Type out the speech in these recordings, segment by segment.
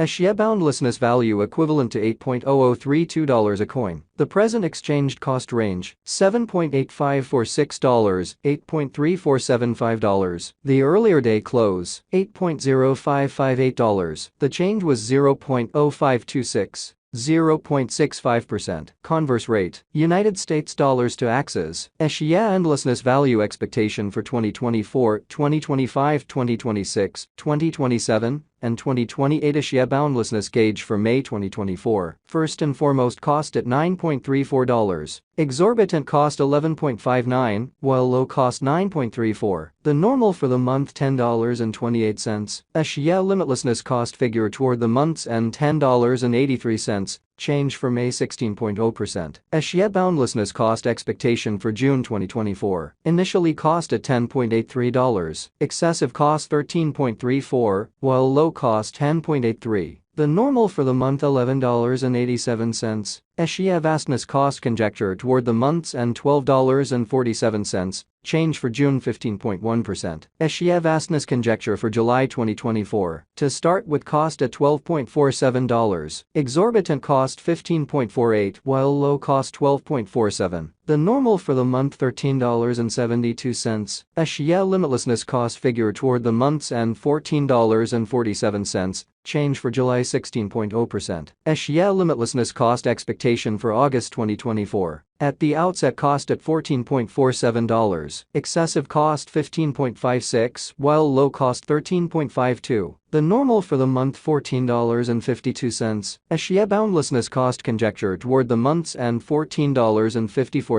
Axie boundlessness value equivalent to $8.0032 a coin. The present exchanged cost range, $7.8546, $8.3475. The earlier day close, $8.0558. The change was 0.0526. 0.65%. Converse rate, United States dollars to Axie. Axie endlessness value expectation for 2024, 2025, 2026, 2027, and 2028. Axie boundlessness gauge for May 2024. First and foremost cost at $9.34. Exorbitant cost $11.59, while low cost $9.34. The normal for the month $10.28. Axie limitlessness cost figure toward the month's end $10.83. Change for May 16.0%. Axie boundlessness cost expectation for June 2024. Initially cost at $10.83. Excessive cost $13.34, while low cost $10.83. The normal for the month $11.87. Axie vastness cost conjecture toward the month's end $12.47. Change for June 15.1%. Axie vastness conjecture for July 2024. To start with cost at $12.47. Exorbitant cost $15.48, while low cost $12.47. The normal for the month $13.72. Axie limitlessness cost figure toward the month's end $14.47. Change for July 16.0%. Axie limitlessness cost expectation for August 2024. At the outset cost at $14.47. Excessive cost $15.56, while low cost $13.52. The normal for the month $14.52. Axie boundlessness cost conjecture toward the month's end $14.54.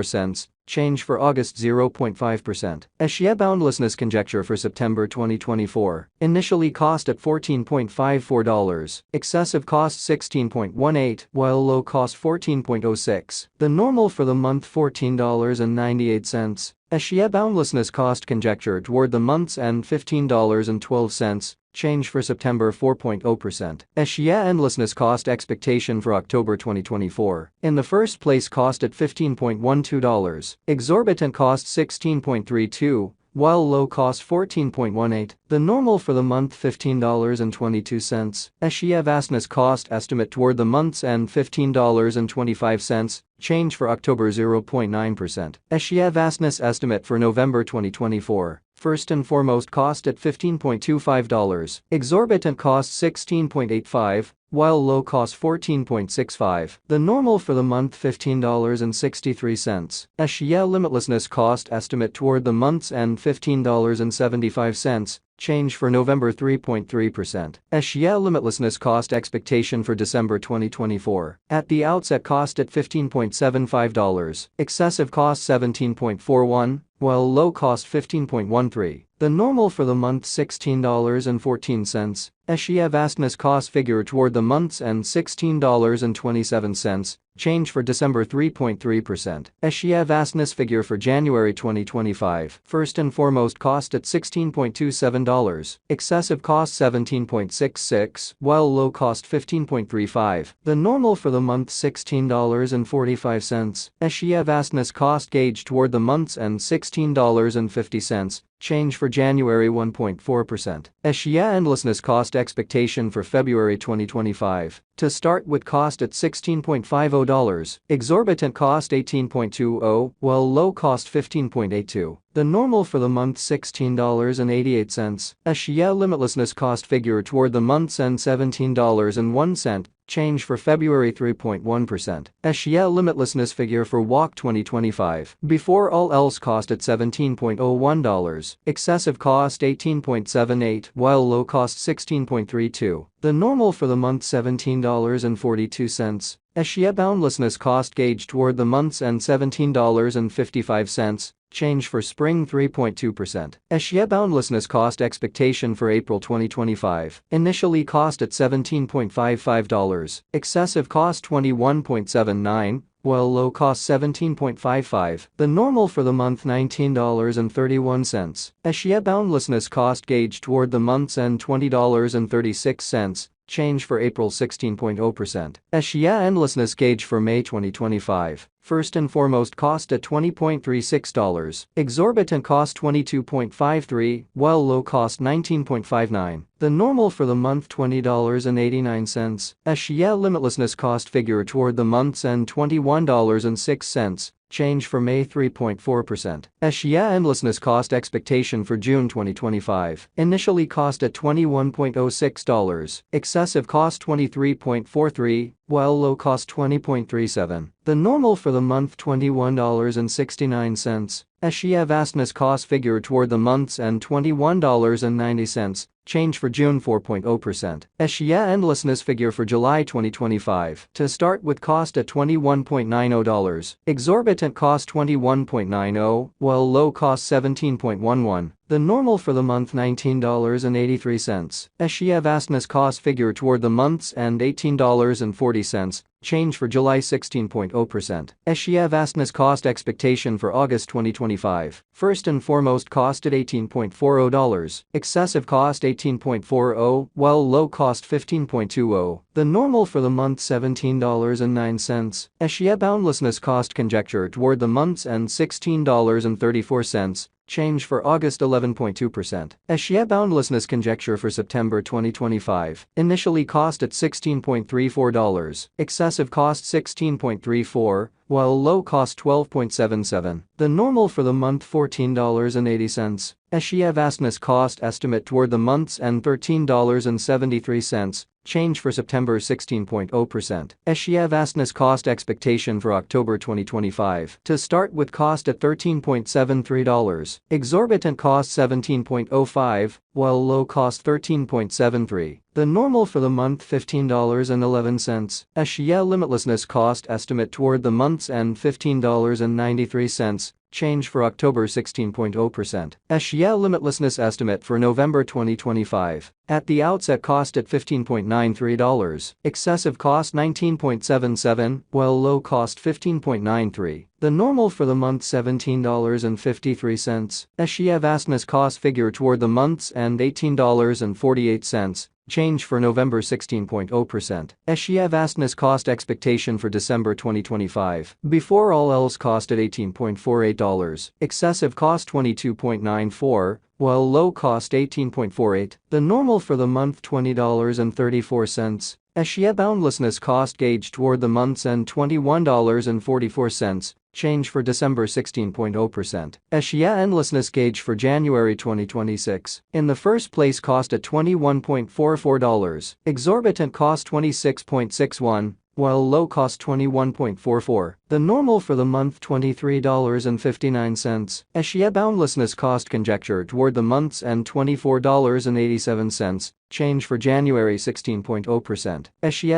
Change for August 0.5%. Axie boundlessness conjecture for September 2024. Initially cost at $14.54. Excessive cost $16.18, while low cost $14.06. The normal for the month $14.98. Axie boundlessness cost conjecture toward the month's end $15.12. Change for September 4.0%. Axie endlessness cost expectation for October 2024. In the first place cost at $15.12. Exorbitant cost $16.32. While low cost $14.18, the normal for the month $15.22. Axie vastness cost estimate toward the month's end $15.25. Change for October 0.9%. Axie vastness estimate for November 2024. First and foremost cost at $15.25. Exorbitant cost $16.85. While low cost $14.65. The normal for the month $15.63. Axie limitlessness cost estimate toward the month's end $15.75. Change for November 3.3%. Axie limitlessness cost expectation for December 2024. At the outset cost at $15.75. Excessive cost $17.41, while low cost $15.13. The normal for the month $16.14. Axie vastness cost figure toward the month's end $16.27. Change for December 3.3%. Axie vastness figure for January 2025. First and foremost cost at $16.27. Excessive cost $17.66, while low cost $15.35. The normal for the month $16.45. Axie vastness cost gauge toward the month's end $16.50. Change for January 1.4%. Axie endlessness cost expectation for February 2025. To start with cost at $16.50. Exorbitant cost $18.20, while low cost $15.82. The normal for the month $16.88. Axie limitlessness cost figure toward the month's end $17.01. Change for February 3.1%. Axie limitlessness figure for WAC 2025. Before all else cost at $17.01. Excessive cost $18.78, while low cost $16.32. The normal for the month $17.42. Axie boundlessness cost gauge toward the month's end $17.55. Change for spring 3.2%. Axie boundlessness cost expectation for April 2025. Initially cost at $17.55. Excessive cost $21.79. While low cost $17.55. The normal for the month $19.31. Axie boundlessness cost gauge toward the month's end $20.36. Change for April 16.0%. Axie endlessness gauge for May 2025. First and foremost, cost at $20.36. Exorbitant cost $22.53, while low cost $19.59. The normal for the month $20.89. Axie limitlessness cost figure toward the month's end $21.06. Change for May 3.4%. Axie endlessness cost expectation for June 2025. Initially cost at $21.06. Excessive cost $23.43, while low cost $20.37. The normal for the month $21.69. Axie vastness cost figure toward the month's end $21.90. Change for June 4.0%. Axie endlessness figure for July 2025. To start with, cost at $21.90. Exorbitant cost $21.90, while low cost $17.11. The normal for the month $19.83. Axie vastness cost figure toward the month's end $18.40. Change for July 16.0%. Axie vastness cost expectation for August 2025. First and foremost, cost at $18.40. Excessive cost $18.40, while low cost $15.20. The normal for the month $17.09. Axie boundlessness cost conjecture toward the month's end $16.34. Change for August 11.2%. Axie boundlessness conjecture for September 2025. Initially cost at $16.34. Excessive cost $16.34, while low cost $12.77. The normal for the month $14.80. Axie vastness cost estimate toward the month's end $13.73. Change for September 16.0%. Axie vastness cost expectation for October 2025. To start with, cost at $13.73. Exorbitant cost $17.05, while low cost $13.73. The normal for the month $15.11. Axie limitlessness cost estimate toward the month's end $15.93. Change for October 16.0%. Axie limitlessness estimate for November 2025. At the outset, cost at $15.93. Excessive cost $19.77, while low cost $15.93. The normal for the month $17.53. Axie vastness cost figure toward the month's end $18.48. Change for November 16.0%. Axie vastness cost expectation for December 2025. Before all else, cost at $18.48. Excessive cost $22.94, while low cost $18.48. The normal for the month $20.34. Axie boundlessness cost gauge toward the month's end $21.44. Change for December 16.0%. Axie endlessness gauge for January 2026. In the first place, cost at $21.44. Exorbitant cost $26.61, while low cost $21.44. The normal for the month $23.59. Axie boundlessness cost conjecture toward the month's end $24.87. Change for January 16.0%. Axie